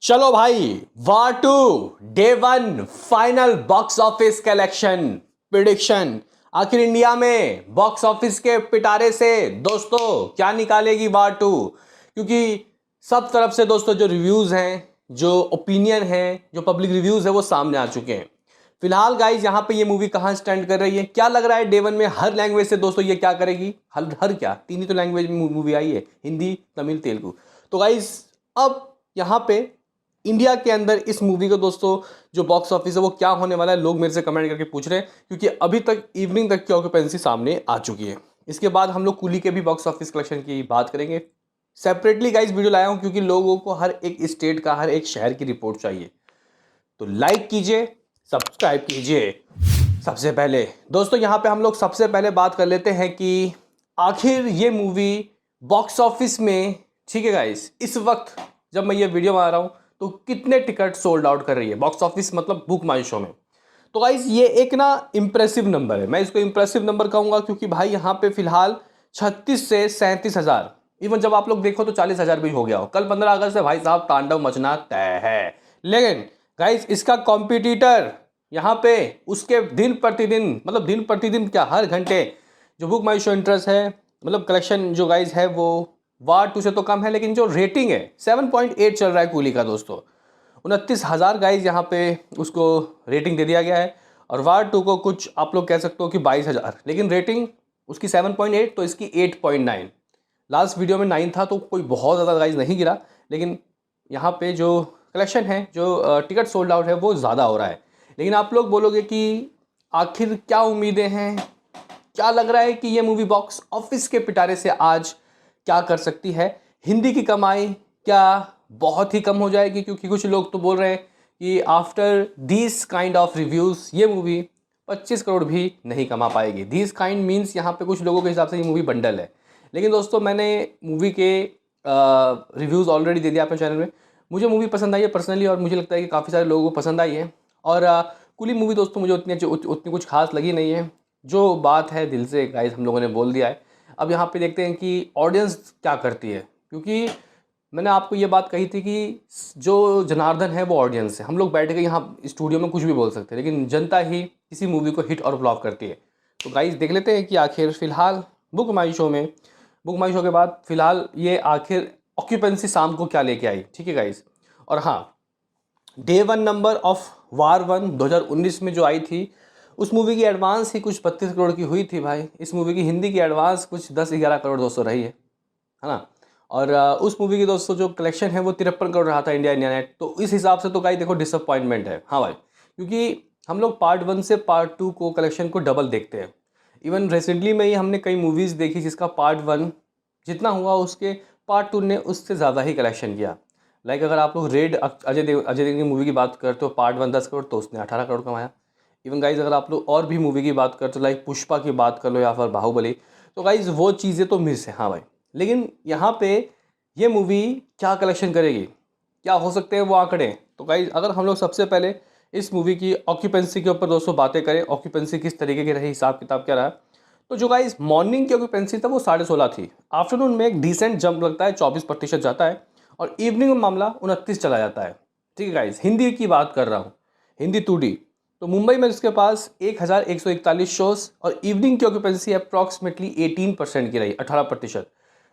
चलो भाई, war two day one final box office collection prediction. आखिर इंडिया में बॉक्स ऑफिस के पिटारे से दोस्तों क्या निकालेगी वार टू, क्योंकि सब तरफ से दोस्तों जो रिव्यूज हैं, जो ओपिनियन है, जो पब्लिक रिव्यूज है वो सामने आ चुके हैं। फिलहाल गाइज यहाँ पे ये मूवी कहाँ स्टैंड कर रही है, क्या लग रहा है डे वन में हर लैंग्वेज से दोस्तों ये क्या करेगी? हर हर क्या, तीन ही तो लैंग्वेज में मूवी आई है, हिंदी तमिल तेलुगु। तो गाइज अब यहाँ पे इंडिया के अंदर इस मूवी का दोस्तों जो बॉक्स ऑफिस है वो क्या होने वाला है, लोग मेरे से कमेंट करके पूछ रहे हैं, क्योंकि अभी तक इवनिंग तक की ऑक्यूपेंसी सामने आ चुकी है। इसके बाद हम लोग कुली के भी बॉक्स ऑफिस कलेक्शन की बात करेंगे। सेपरेटली गाइस वीडियो लाया हूं क्योंकि लोगों को हर एक स्टेट का, हर एक शहर की रिपोर्ट चाहिए। तो लाइक कीजिए, सब्सक्राइब कीजिए। सबसे पहले दोस्तों यहाँ पे हम लोग सबसे पहले बात कर लेते हैं कि आखिर ये मूवी बॉक्स ऑफिस में, ठीक है गाइस, इस वक्त जब मैं ये वीडियो बना रहा हूं तो कितने टिकट सोल्ड आउट कर रही है बॉक्स ऑफिस, मतलब बुक माई शो में। तो गाइस ये एक ना इंप्रेसिव नंबर है, मैं इसको इंप्रेसिव नंबर कहूंगा क्योंकि भाई यहाँ पे फिलहाल 36 से 37 हज़ार, इवन जब आप लोग देखो तो 40 हज़ार भी हो गया हो। कल 15 अगस्त से भाई साहब तांडव मचना तय है। लेकिन गाइस इसका कॉम्पिटिटर यहाँ पे उसके दिन प्रतिदिन, मतलब दिन प्रतिदिन क्या, हर घंटे जो बुक माई शो इंटरेस्ट है, मतलब कलेक्शन जो गाइस है वो वार टू से तो कम है, लेकिन जो रेटिंग है 7.8 चल रहा है कूली का दोस्तों। 29 हज़ार गाइज यहाँ पे उसको रेटिंग दे दिया गया है, और वार टू को कुछ आप लोग कह सकते हो कि 22 हज़ार, लेकिन रेटिंग उसकी 7.8 तो इसकी 8.9। लास्ट वीडियो में 9 था तो कोई बहुत ज़्यादा गाइज नहीं गिरा, लेकिन यहाँ पे जो कलेक्शन है, जो टिकट सोल्ड आउट है वो ज़्यादा हो रहा है। लेकिन आप लोग बोलोगे कि आखिर क्या उम्मीदें हैं, क्या लग रहा है कि ये मूवी बॉक्स ऑफिस के पिटारे से आज क्या कर सकती है? हिंदी की कमाई क्या बहुत ही कम हो जाएगी? क्योंकि कुछ लोग तो बोल रहे हैं कि after this kind of reviews ये मूवी 25 करोड़ भी नहीं कमा पाएगी। दिस काइंड मीन्स यहाँ पे कुछ लोगों के हिसाब से ये मूवी बंडल है। लेकिन दोस्तों मैंने मूवी के रिव्यूज़ ऑलरेडी दे दिया अपने चैनल में। मुझे मूवी पसंद आई है पर्सनली, और मुझे लगता है कि काफ़ी सारे लोगों को पसंद आई है। और कुली मूवी दोस्तों मुझे उतनी कुछ खास लगी नहीं है। जो बात है दिल से गाइस हम लोगों ने बोल दिया है। अब यहाँ पे देखते हैं कि ऑडियंस क्या करती है, क्योंकि मैंने आपको ये बात कही थी कि जो जनार्दन है वो ऑडियंस है। हम लोग बैठ के यहाँ स्टूडियो में कुछ भी बोल सकते हैं, लेकिन जनता ही किसी मूवी को हिट और फ्लॉप करती है। तो गाइस देख लेते हैं कि आखिर फ़िलहाल बुक माई शो में, बुक माई शो के बाद फ़िलहाल ये आखिर ऑक्यूपेंसी शाम को क्या लेके आई, ठीक है गाइस। और हाँ, day one number of war one 2019 में जो आई थी, उस मूवी की एडवांस ही कुछ 32 करोड़ की हुई थी भाई। इस मूवी की हिंदी की एडवांस कुछ 10-11 करोड़ दोस्तों रही है ना। और उस मूवी की दोस्तों जो कलेक्शन है वो 53 करोड़ रहा था इंडिया नेट। तो इस हिसाब से तो गाइस देखो डिसअपॉइंटमेंट है, हाँ भाई, क्योंकि हम लोग पार्ट वन से पार्ट टू को कलेक्शन को डबल देखते हैं। इवन रिसेंटली में ही हमने कई मूवीज़ देखी जिसका पार्ट वन जितना हुआ उसके पार्ट टू ने उससे ज़्यादा ही कलेक्शन किया। लाइक अगर आप लोग रेड अजय देवगन की मूवी की बात करते हो, पार्ट वन 10 करोड़ तो उसने 18 करोड़ कमाया। इवन गाइज अगर आप लोग और भी मूवी की बात करते हो, लाइक पुष्पा की बात कर लो या फिर बाहुबली, तो गाइज वो चीज़ें तो मिस है, हाँ भाई। लेकिन यहाँ पे ये मूवी क्या कलेक्शन करेगी, क्या हो सकते हैं वो आंकड़े? तो गाइज अगर हम लोग सबसे पहले इस मूवी की ऑक्यूपेंसी के ऊपर दोस्तों बातें करें, ऑक्यूपेंसी किस तरीके की रही, हिसाब किताब क्या रहा, तो जो गाइज मॉर्निंग की ऑक्यूपेंसी था वो 16.5 थी। आफ्टरनून में एक डिसेंट जंप लगता है, 24% जाता है, और इवनिंग में मामला 29 चला जाता है। ठीक है गाइज, हिंदी की बात कर रहा हूँ, हिंदी 2D। तो मुंबई में इसके पास 1141 शोज़, और इवनिंग की ऑक्यूपेंसी अप्रॉक्सीमेटली 18% की रही, 18%,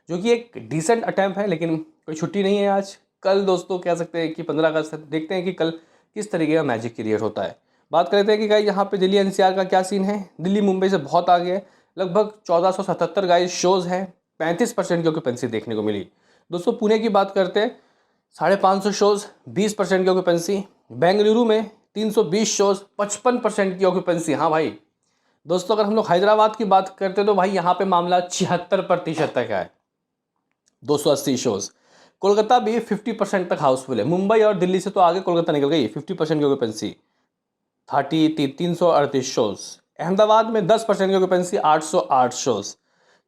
जो कि एक डिसेंट अटैम्प्ट है। लेकिन कोई छुट्टी नहीं है आज। कल दोस्तों कह सकते हैं कि 15 अगस्त है, देखते हैं कि कल किस तरीके का मैजिक क्रिएट होता है। बात करते हैं कि गाइस यहाँ पे दिल्ली NCR का क्या सीन है। दिल्ली मुंबई से बहुत आगे है, लगभग 1477 गाइस शोज़ हैं, 35% की ऑक्यूपेंसी देखने को मिली। दोस्तों पुणे की बात करते हैं, 550 शोज़, 20% की ऑक्यूपेंसी। बेंगलुरु में 320 शोज़, 55% की ऑक्यूपेंसी, हाँ भाई। दोस्तों अगर हम लोग हैदराबाद की बात करते हैं तो भाई यहाँ पे मामला 76% तक है, 280 शोज़। कोलकाता भी 50% तक हाउसफुल है। मुंबई और दिल्ली से तो आगे कोलकाता निकल गई, 50% की ऑक्यूपेंसी, 338 शोज़। अहमदाबाद में 10% की ऑक्यूपेंसी, 808 शोज़।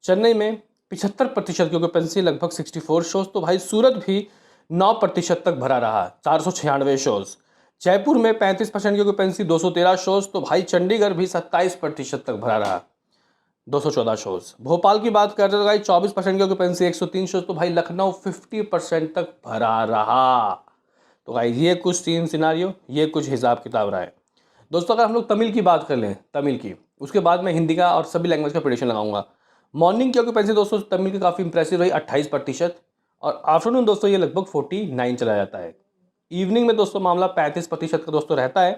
चेन्नई में 75% की ऑक्यूपेंसी, लगभग 64 शोज़। तो भाई सूरत भी 9% तक भरा रहा, 496 शोज़। जयपुर में 35% की ऑक्यूपेंसी, 213 शोज़। तो भाई चंडीगढ़ भी 27% तक भरा रहा, 214 शोज़। भोपाल की बात करते तो भाई 24% की ऑक्यूपेंसी, 103 शोज़। तो भाई लखनऊ 50% तक भरा रहा। तो गाइस ये कुछ सीन सिनारियो, ये कुछ हिसाब किताब रहा है दोस्तों। अगर हम लोग तमिल की बात कर लें, तमिल की, उसके बाद मैं हिंदी का और सभी लैंग्वेज का प्रेडिक्शन लगाऊंगा। मॉर्निंग की ऑक्यूपेंसी दोस्तों तमिल की काफ़ी इंप्रेसिव रही 28%, और आफ्टरनून दोस्तों ये लगभग 49 चला जाता है। इवनिंग में दोस्तों मामला 35% का दोस्तों रहता है।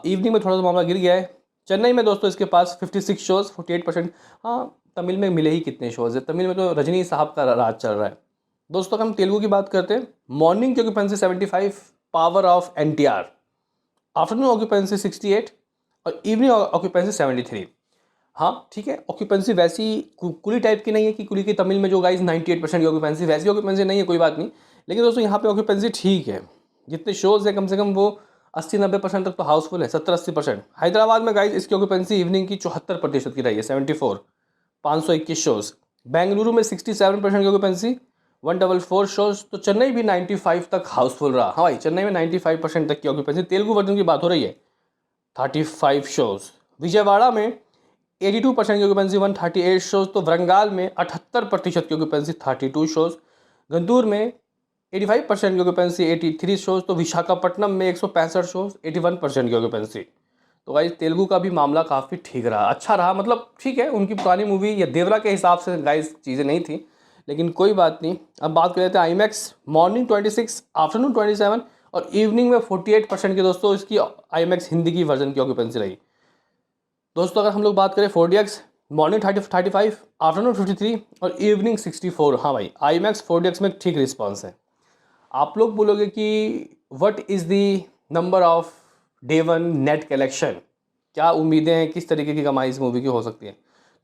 इवनिंग में थोड़ा सा मामला गिर गया है। चेन्नई में दोस्तों इसके पास 56 शोज़ 48%। हाँ, तमिल में मिले ही कितने शोज़ है, तमिल में तो रजनी साहब का राज चल रहा है। दोस्तों अगर हम तेलुगु की बात करते हैं, मॉर्निंग की occupancy 75, power of NTR। Afternoon occupancy 68 और इवनिंग ऑक्यूपेंसी 73। हाँ ठीक है, ऑक्यूपेंसी वैसी कुली टाइप की नहीं है कि कुली की तमिल में जो गाइस 98% की ऑक्यूपेंसी, वैसी ऑक्यूपेंसी नहीं है, कोई बात नहीं। लेकिन दोस्तों यहाँ पे ऑक्यूपेंसी ठीक है, जितने शोज़ है कम से कम वो 80-90% तक तो हाउसफुल है, 70-80%। हैदराबाद में गाइस इसकी ऑक्यूपेंसी इवनिंग की 74% की रही है, 74, 521 शोज़। बेंगलुरु में 67% की ऑक्यूपेंसी, 144 शोज़। तो चेन्नई भी 95 तक हाउसफुल रहा। हाँ भाई, चेन्नई में 95% तक की ऑक्यूपेंसी। तेलुगु वर्जन की बात हो रही है, 35 शोज़। विजयवाड़ा में 82% की ऑक्यूपेंसी, 138 शोज़। तो वरंगाल में 78% की ऑक्यूपेंसी, 32 शोज़। गंतूर में 85% की ऑक्यूपेंसी, 83 शोज़। तो विशाखापट्टनम में 165 शोज़, 81% की ऑक्यूपेंसी। तो गाइस तेलुगु का भी मामला काफ़ी ठीक रहा, अच्छा रहा, मतलब ठीक है, उनकी पुरानी मूवी या देवरा के हिसाब से गाइस चीज़ें नहीं थी, लेकिन कोई बात नहीं। अब बात कर लेते हैं आईमैक्स। मॉर्निंग 26, आफ्टरनून 27 और इवनिंग में 48% की दोस्तों इसकी आईमैक्स हिंदी की वर्जन की ऑक्यूपेंसी रही। दोस्तों अगर हम लोग बात करें 4DX, मॉर्निंग 35, आफ्टरनून 53 और इवनिंग 64। हाँ भाई, आईमैक्स 4DX में ठीक रिस्पॉन्स है। आप लोग बोलोगे कि what is the number of day 1 net collection, क्या उम्मीदें हैं, किस तरीके की कमाई इस मूवी की हो सकती है।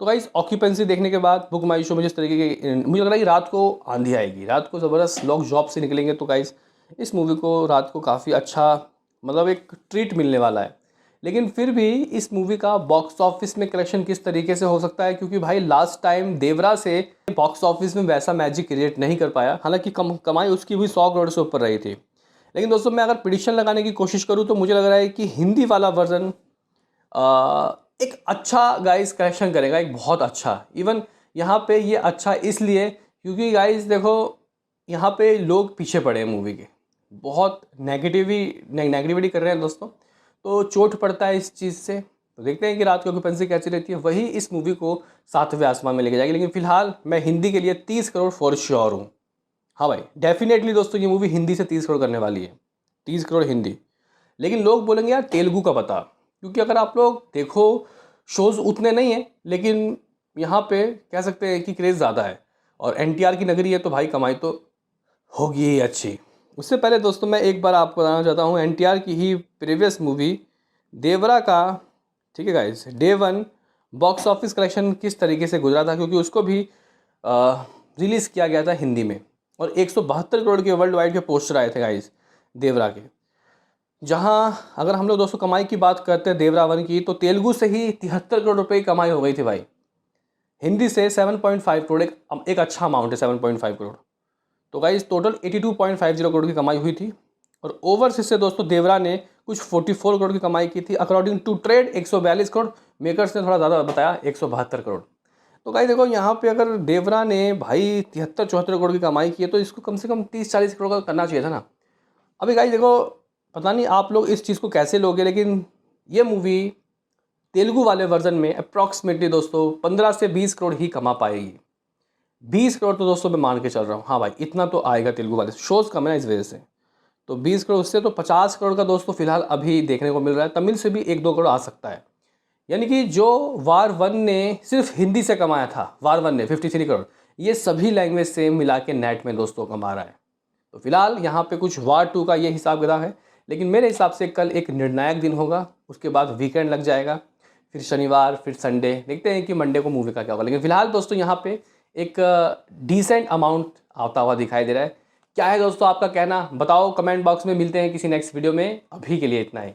तो गाइस ऑक्यूपेंसी देखने के बाद, बुक माई शो में जिस तरीके की मुझे लग रहा है कि रात को आंधी आएगी, रात को ज़बरदस्त लोग जॉब से निकलेंगे, तो गाइस इस मूवी को रात को काफ़ी अच्छा, मतलब एक ट्रीट मिलने वाला है। लेकिन फिर भी इस मूवी का बॉक्स ऑफिस में कलेक्शन किस तरीके से हो सकता है, क्योंकि भाई लास्ट टाइम देवरा से बॉक्स ऑफिस में वैसा मैजिक क्रिएट नहीं कर पाया, हालांकि कमाई उसकी भी 100 करोड़ से ऊपर रही थी। लेकिन दोस्तों मैं अगर प्रिडिक्शन लगाने की कोशिश करूं तो मुझे लग रहा है कि हिंदी वाला वर्जन एक अच्छा गाइस कलेक्शन करेगा, एक बहुत अच्छा। इवन यहाँ पे ये अच्छा इसलिए क्योंकि गाइस देखो, यहाँ पे लोग पीछे पड़े हैं मूवी के, बहुत नेगेटिविटी कर रहे हैं दोस्तों, तो चोट पड़ता है इस चीज़ से। तो देखते हैं कि रात की ऑक्यूपेंसी कैसी रहती है, वही इस मूवी को 7वें आसमान में लेके जाएगी। लेकिन फिलहाल मैं हिंदी के लिए 30 करोड़ फॉर श्योर हूँ। हाँ भाई, डेफिनेटली दोस्तों ये मूवी हिंदी से 30 करोड़ करने वाली है, 30 करोड़ हिंदी। लेकिन लोग बोलेंगे यार तेलुगु का बता, क्योंकि अगर आप लोग देखो शोज़ उतने नहीं हैं, लेकिन यहाँ पे कह सकते हैं कि क्रेज़ ज़्यादा है, और NTR की नगरी है, तो भाई कमाई तो होगी ही अच्छी। उससे पहले दोस्तों मैं एक बार आपको बताना चाहता हूँ NTR की ही प्रीवियस मूवी देवरा का, ठीक है guys, day 1 box office collection किस तरीके से गुजरा था, क्योंकि उसको भी रिलीज़ किया गया था हिंदी में, और 172 करोड़ के वर्ल्ड वाइड के पोस्टर आए थे गाइस देवरा के। जहाँ अगर हम लोग दोस्तों कमाई की बात करते हैं देवरा 1 की, तो तेलुगु से ही 73 करोड़ रुपए की कमाई हो गई थी भाई। हिंदी से 7.5 करोड़ एक अच्छा अमाउंट है, 7.5 करोड़। तो गाइस टोटल 82.50 करोड़ की कमाई हुई थी। और ओवरसीज से दोस्तों देवरा ने कुछ 44 करोड़ की कमाई की थी, according to trade 142 crore, makers ने थोड़ा ज़्यादा बताया 172 करोड़। तो गाइस देखो यहाँ पे अगर देवरा ने भाई 73-74 करोड़ की कमाई की है, तो इसको कम से कम 30-40 करोड़ का करना चाहिए था ना। अभी गाइस देखो, पता नहीं आप लोग इस चीज़ को कैसे लोगे, लेकिन ये मूवी तेलुगु वाले वर्जन में अप्रॉक्सीमेटली दोस्तों 15 से 20 करोड़ ही कमा पाएगी। 20 करोड़ तो दोस्तों मैं मान के चल रहा हूँ, हाँ भाई इतना तो आएगा, तेलुगु वाले शोज़ कम है ना इस वजह से। तो 20 करोड़ उससे तो 50 करोड़ का दोस्तों फिलहाल अभी देखने को मिल रहा है। तमिल से भी 1-2 करोड़ आ सकता है। यानी कि जो वार 1 ने सिर्फ हिंदी से कमाया था, वार 1 ने 53 करोड़, ये सभी लैंग्वेज से मिला के नेट में दोस्तों कमा रहा है। तो फिलहाल यहाँ पे कुछ वार 2 का ये हिसाब किताब है, लेकिन मेरे हिसाब से कल एक निर्णायक दिन होगा, उसके बाद वीकेंड लग जाएगा, फिर शनिवार, फिर संडे, देखते हैं कि मंडे को मूवी का क्या होगा। लेकिन फिलहाल दोस्तों यहाँ पे एक डिसेंट अमाउंट आता हुआ दिखाई दे रहा है। क्या है दोस्तों आपका कहना, बताओ कमेंट बॉक्स में। मिलते हैं किसी नेक्स्ट वीडियो में, अभी के लिए इतना ही।